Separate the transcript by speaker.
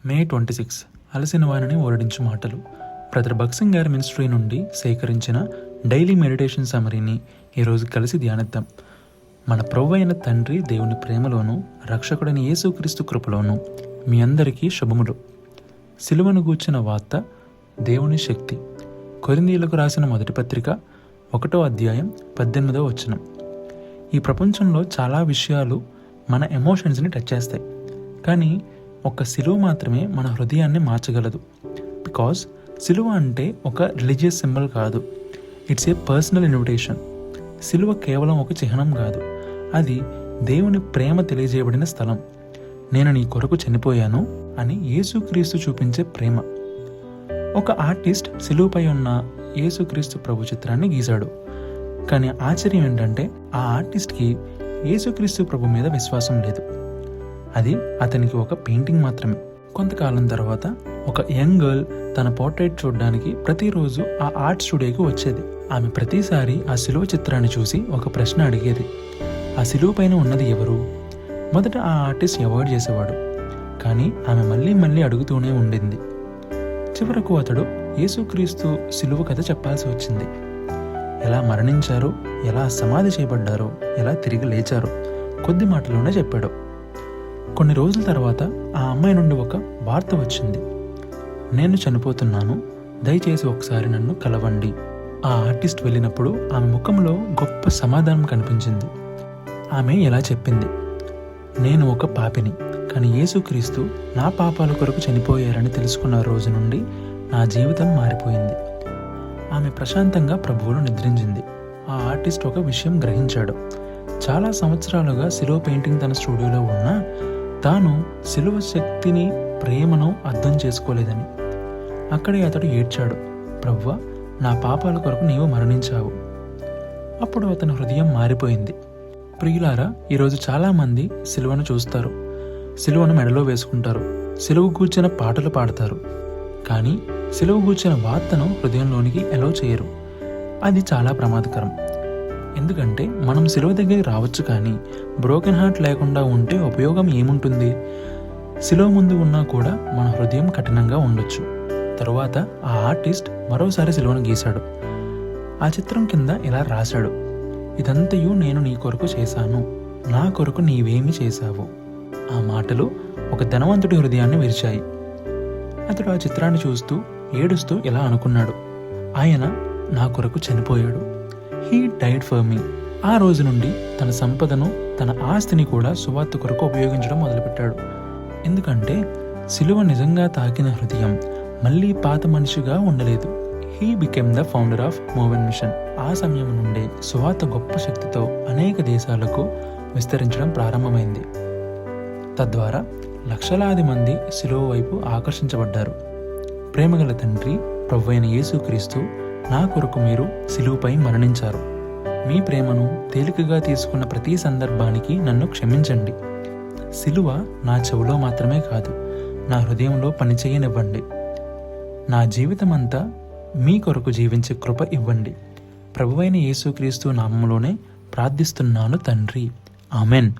Speaker 1: మే 26 అలసిన వారిని ఓరడించు మాటలు. బ్రదర్ భక్సింగ్ గారి మినిస్ట్రీ నుండి సేకరించిన డైలీ మెడిటేషన్ సమరీని ఈరోజు కలిసి ధ్యానిద్దాం. మన ప్రభువైన అయిన తండ్రి దేవుని ప్రేమలోను రక్షకుడైన యేసుక్రీస్తు కృపలోను మీ అందరికీ శుభములు. సిలువను గూర్చిన వార్త దేవుని శక్తి. కొరింథీయులకు రాసిన మొదటి పత్రిక 1వ అధ్యాయం 18వ వచనం. ఈ ప్రపంచంలో చాలా విషయాలు మన ఎమోషన్స్ని టచ్ చేస్తాయి, కానీ ఒక సిలువ మాత్రమే మన హృదయాన్ని మార్చగలదు. బికాజ్ సిలువ అంటే ఒక రిలీజియస్ సింబల్ కాదు, ఇట్స్ ఏ పర్సనల్ ఇన్విటేషన్. సిలువ కేవలం ఒక చిహ్నం కాదు, అది దేవుని ప్రేమ తెలియజేయబడిన స్థలం. నేను నీ కొరకు చనిపోయాను అని యేసుక్రీస్తు చూపించే ప్రేమ. ఒక ఆర్టిస్ట్ సిలువపై ఉన్న యేసుక్రీస్తు ప్రభు చిత్రాన్ని గీశాడు, కానీ ఆశ్చర్యం ఏంటంటే ఆ ఆర్టిస్ట్కి యేసుక్రీస్తు ప్రభు మీద విశ్వాసం లేదు. అది అతనికి ఒక పెయింటింగ్ మాత్రమే. కొంతకాలం తర్వాత ఒక యంగ్ గర్ల్ తన పోర్ట్రేట్ చూడడానికి ప్రతిరోజు ఆ ఆర్ట్ స్టూడియోకి వచ్చేది. ఆమె ప్రతిసారి ఆ సిలువ చిత్రాన్ని చూసి ఒక ప్రశ్న అడిగేది, ఆ సిలువ పైన ఉన్నది ఎవరు? మొదట ఆ ఆర్టిస్ట్ అవాయిడ్ చేసేవాడు, కానీ ఆమె మళ్ళీ మళ్ళీ అడుగుతూనే ఉండింది. చివరకు అతడు యేసుక్రీస్తు సిలువ కథ చెప్పాల్సి వచ్చింది. ఎలా మరణించారో, ఎలా సమాధి చేయబడ్డారో, ఎలా తిరిగి లేచారో కొద్ది మాటలోనే చెప్పాడు. కొన్ని రోజుల తర్వాత ఆ అమ్మాయి నుండి ఒక వార్త వచ్చింది, నేను చనిపోతున్నాను, దయచేసి ఒకసారి నన్ను కలవండి. ఆ ఆర్టిస్ట్ వెళ్ళినప్పుడు ఆమె ముఖంలో గొప్ప సమాధానం కనిపించింది. ఆమె ఎలా చెప్పింది, నేను ఒక పాపిని, కానీ యేసుక్రీస్తు నా పాపాల కొరకు చనిపోయారని తెలుసుకున్న రోజు నుండి నా జీవితం మారిపోయింది. ఆమె ప్రశాంతంగా ప్రభువులో నిద్రించింది. ఆ ఆర్టిస్ట్ ఒక విషయం గ్రహించాడు. చాలా సంవత్సరాలుగా సిలువ పెయింటింగ్ తన స్టూడియోలో ఉన్నా తాను సిలువ శక్తిని, ప్రేమను అర్థం చేసుకోలేదని. అక్కడే అతడు ఏడ్చాడు, ప్రభువా, నా పాపాల కొరకు నీవు మరణించావు. అప్పుడు అతని హృదయం మారిపోయింది. ప్రియులారా, ఈరోజు చాలామంది సిలువను చూస్తారు, సిలువను మెడలో వేసుకుంటారు, సిలువ గూర్చిన పాటలు పాడతారు, కానీ సిలువ గూర్చిన వార్తను హృదయంలోనికి ఎలో చేయరు. అది చాలా ప్రమాదకరం. ఎందుకంటే మనం సిలువ దగ్గరికి రావచ్చు, కానీ బ్రోకెన్ హార్ట్ లేకుండా ఉంటే ఉపయోగం ఏముంటుంది? సిలువ ముందు ఉన్నా కూడా మన హృదయం కఠినంగా ఉండొచ్చు. తరువాత ఆ ఆర్టిస్ట్ మరోసారి సిలువను గీశాడు. ఆ చిత్రం కింద ఇలా రాశాడు, ఇదంతయు నేను నీ కొరకు చేశాను, నా కొరకు నీవేమి చేశావు. ఆ మాటలు ఒక ధనవంతుడి హృదయాన్ని విరిచాయి. అతడు ఆ చిత్రాన్ని చూస్తూ ఏడుస్తూ ఇలా అనుకున్నాడు, ఆయన నా కొరకు చనిపోయాడు. He died for me. ఆ రోజు నుండి తన సంపదను, తన ఆస్తిని కూడా సువార్త కొరకు ఉపయోగించడం మొదలుపెట్టాడు. ఎందుకంటే సిలువ నిజంగా తాకిన హృదయం మళ్ళీ పాత మనిషిగా ఉండలేదు. He became the founder of మూవెన్ మిషన్. ఆ సమయం నుండే సువార్త గొప్ప శక్తితో అనేక దేశాలకు విస్తరించడం ప్రారంభమైంది. తద్వారా లక్షలాది మంది సిలువ వైపు ఆకర్షించబడ్డారు. ప్రేమగల తండ్రి ప్రభువైన యేసుక్రీస్తు, నా కొరకు మీరు సిలువపై మరణించారు. మీ ప్రేమను తేలికగా తీసుకున్న ప్రతి సందర్భానికి నన్ను క్షమించండి. సిలువ నా చెవులో మాత్రమే కాదు, నా హృదయంలో పనిచేయనివ్వండి. నా జీవితమంతా మీ కొరకు జీవించే కృప ఇవ్వండి. ప్రభువైన యేసుక్రీస్తు నామములోనే ప్రార్థిస్తున్నాను తండ్రి. ఆమెన్.